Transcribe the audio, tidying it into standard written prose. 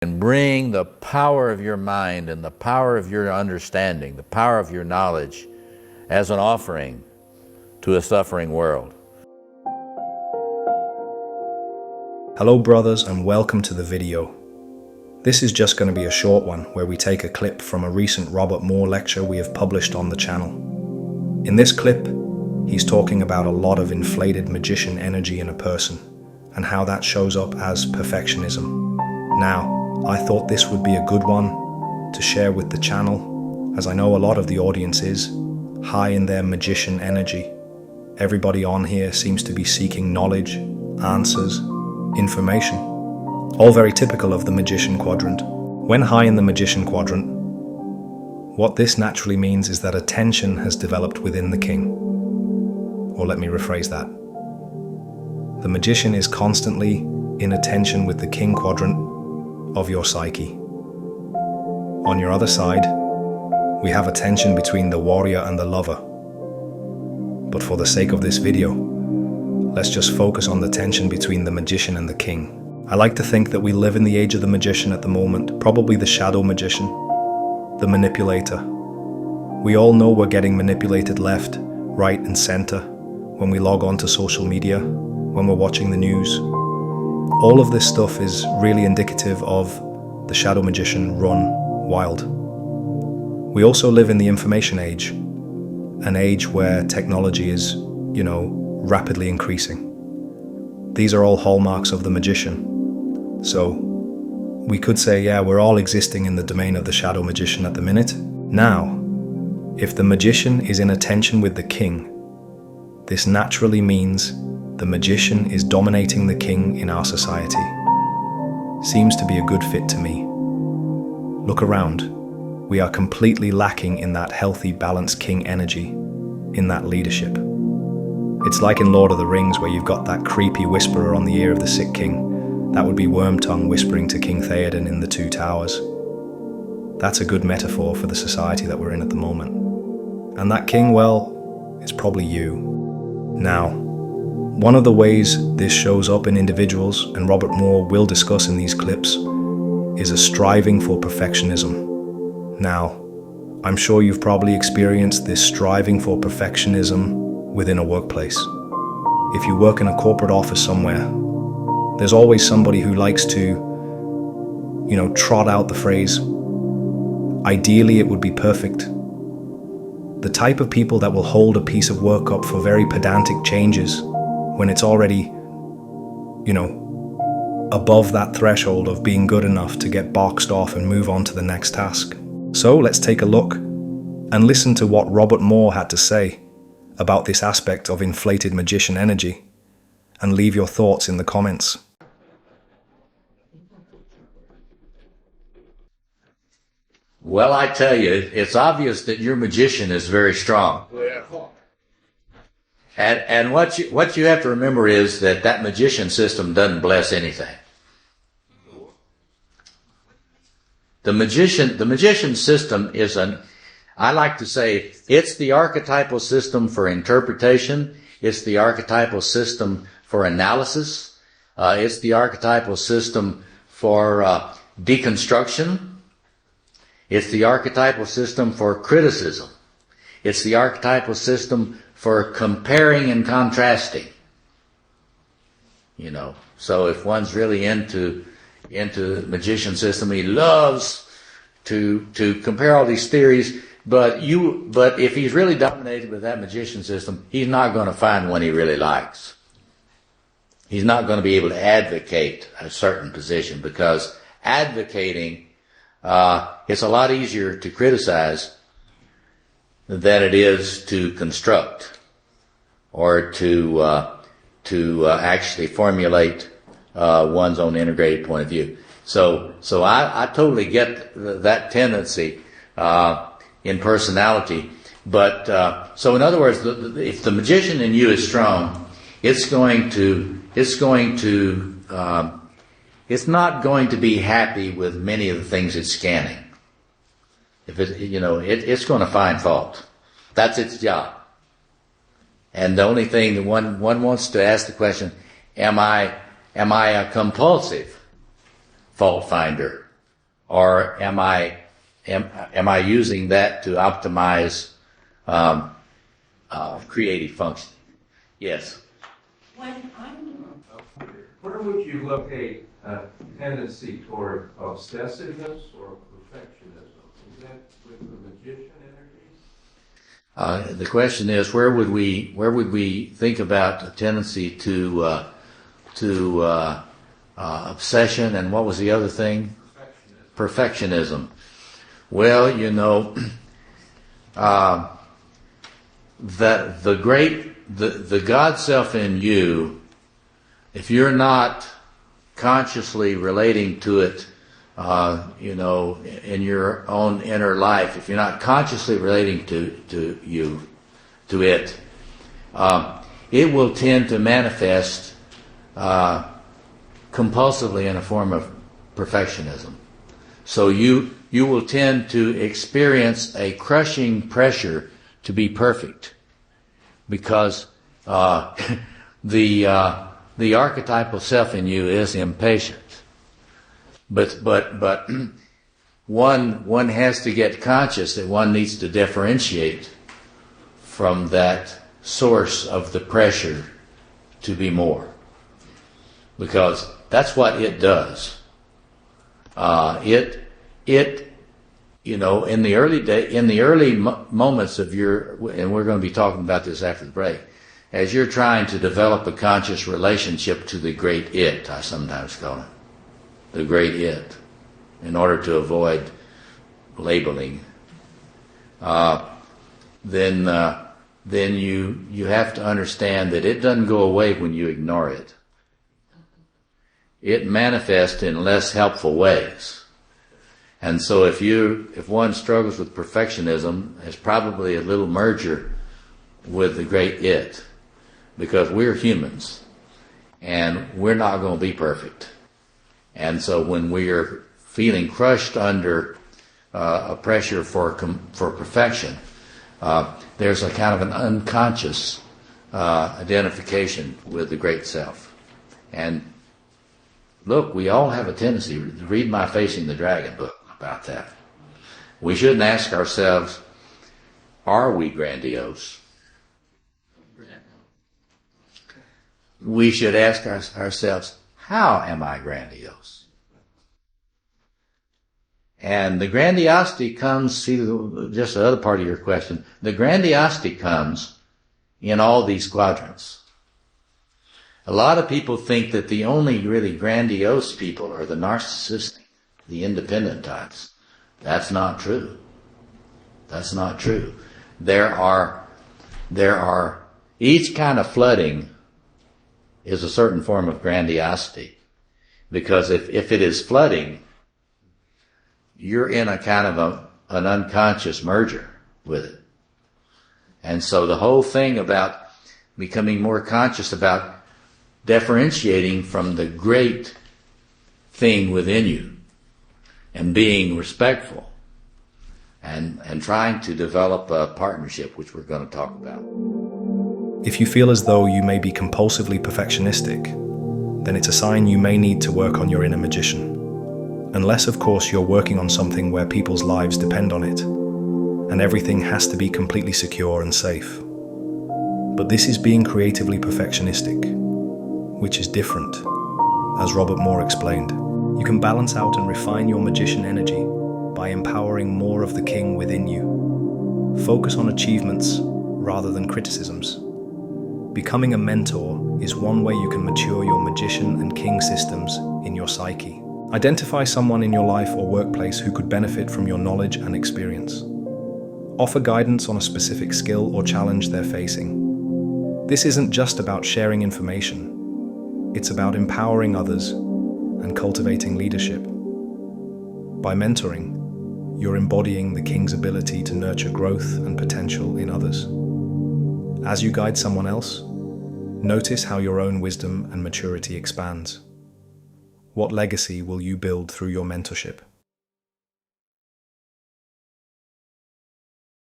and bring the power of your mind and the power of your understanding, the power of your knowledge as an offering to a suffering world. Hello brothers, and welcome to the video. This is just going to be a short one where we take a clip from a recent Robert Moore lecture we have published on the channel. In this clip, he's talking about a lot of inflated magician energy in a person and how that shows up as perfectionism. Now, I thought this would be a good one to share with the channel, as I know a lot of the audience is high in their magician energy. Everybody on here seems to be seeking knowledge, answers, information, all very typical of the magician quadrant. When high in the magician quadrant, what this naturally means is that a tension has developed within the king. Or let me rephrase that. The magician is constantly in a tension with the king quadrant of your psyche. On your other side, we have a tension between the warrior and the lover. But for the sake of this video, let's just focus on the tension between the magician and the king. I like to think that we live in the age of the magician at the moment, probably the shadow magician, the manipulator. We all know we're getting manipulated left, right, and center when we log on to social media, when we're watching the news. All of this stuff is really indicative of the shadow magician run wild. We also live in the information age, an age where technology is, rapidly increasing. These are all hallmarks of the magician. So we could say, yeah, we're all existing in the domain of the shadow magician at the minute. Now, if the magician is in a tension with the king, this naturally means the magician is dominating the king in our society. Seems to be a good fit to me. Look around. We are completely lacking in that healthy, balanced king energy, in that leadership. It's like in Lord of the Rings where you've got that creepy whisperer on the ear of the sick king. That would be Wormtongue whispering to King Theoden in the Two Towers. That's a good metaphor for the society that we're in at the moment. And that king, well, is probably you. Now, one of the ways this shows up in individuals, and Robert Moore will discuss in these clips, is a striving for perfectionism. Now, I'm sure you've probably experienced this striving for perfectionism within a workplace. If you work in a corporate office somewhere, there's always somebody who likes to, trot out the phrase, ideally it would be perfect. The type of people that will hold a piece of work up for very pedantic changes when it's already, above that threshold of being good enough to get boxed off and move on to the next task. So let's take a look and listen to what Robert Moore had to say about this aspect of inflated magician energy, and leave your thoughts in the comments. Well, I tell you, it's obvious that your magician is very strong. And what you have to remember is that magician system doesn't bless anything. The magician system is I like to say, it's the archetypal system for interpretation. It's the archetypal system for analysis. It's the archetypal system for deconstruction. It's the archetypal system for criticism. It's the archetypal system for comparing and contrasting. So if one's really into the magician system, he loves to compare all these theories, but if he's really dominated with that magician system, he's not going to find one he really likes. He's not going to be able to advocate a certain position, because advocating, it's a lot easier to criticize than it is to construct or to actually formulate one's own integrated point of view. So I totally get that tendency in personality. But so in other words, if the magician in you is strong, it's not going to be happy with many of the things it's scanning. It's going to find fault. That's its job. And the only thing that one wants to ask the question, am I a compulsive fault finder? or am I using that to optimize creative functioning? Yes. Where would you locate a tendency toward obsessiveness or perfectionism? Is that with the magician energies? The question is, where would we think about a tendency to obsession, and what was the other thing? Perfectionism. Well, you know, the God self in you, if you're not consciously relating to it, you know, in your own inner life, if you're not consciously relating to it, it will tend to manifest compulsively in a form of perfectionism. So you will tend to experience a crushing pressure to be perfect, because the archetypal self in you is impatient. But one has to get conscious that one needs to differentiate from that source of the pressure to be more, because that's what it does. It you know, in the early moments of your, and we're going to be talking about this after the break, as you're trying to develop a conscious relationship to the great it, I sometimes call it, the great it, in order to avoid labeling, then you have to understand that it doesn't go away when you ignore it. It manifests in less helpful ways. And so if one struggles with perfectionism, it's probably a little merger with the great it, because we're humans and we're not going to be perfect. And so when we are feeling crushed under a pressure for perfection, there's a kind of an unconscious identification with the great self. And look, we all have a tendency to read my Facing the Dragon book about that. We shouldn't ask ourselves, are we grandiose? We should ask ourselves, how am I grandiose? And the grandiosity comes, see, just the other part of your question, the grandiosity comes in all these quadrants. A lot of people think that the only really grandiose people are the narcissistic, the independent types. That's not true. That's not true. There are each kind of flooding is a certain form of grandiosity, because if it is flooding, you're in a kind of an unconscious merger with it. And so the whole thing about becoming more conscious about differentiating from the great thing within you and being respectful and trying to develop a partnership, which we're going to talk about. If you feel as though you may be compulsively perfectionistic, then it's a sign you may need to work on your inner magician. Unless, of course, you're working on something where people's lives depend on it, and everything has to be completely secure and safe. But this is being creatively perfectionistic, which is different. As Robert Moore explained, you can balance out and refine your magician energy by empowering more of the king within you. Focus on achievements rather than criticisms. Becoming a mentor is one way you can mature your magician and king systems in your psyche. Identify someone in your life or workplace who could benefit from your knowledge and experience. Offer guidance on a specific skill or challenge they're facing. This isn't just about sharing information. It's about empowering others and cultivating leadership. By mentoring, you're embodying the king's ability to nurture growth and potential in others. As you guide someone else, notice how your own wisdom and maturity expands. What legacy will you build through your mentorship?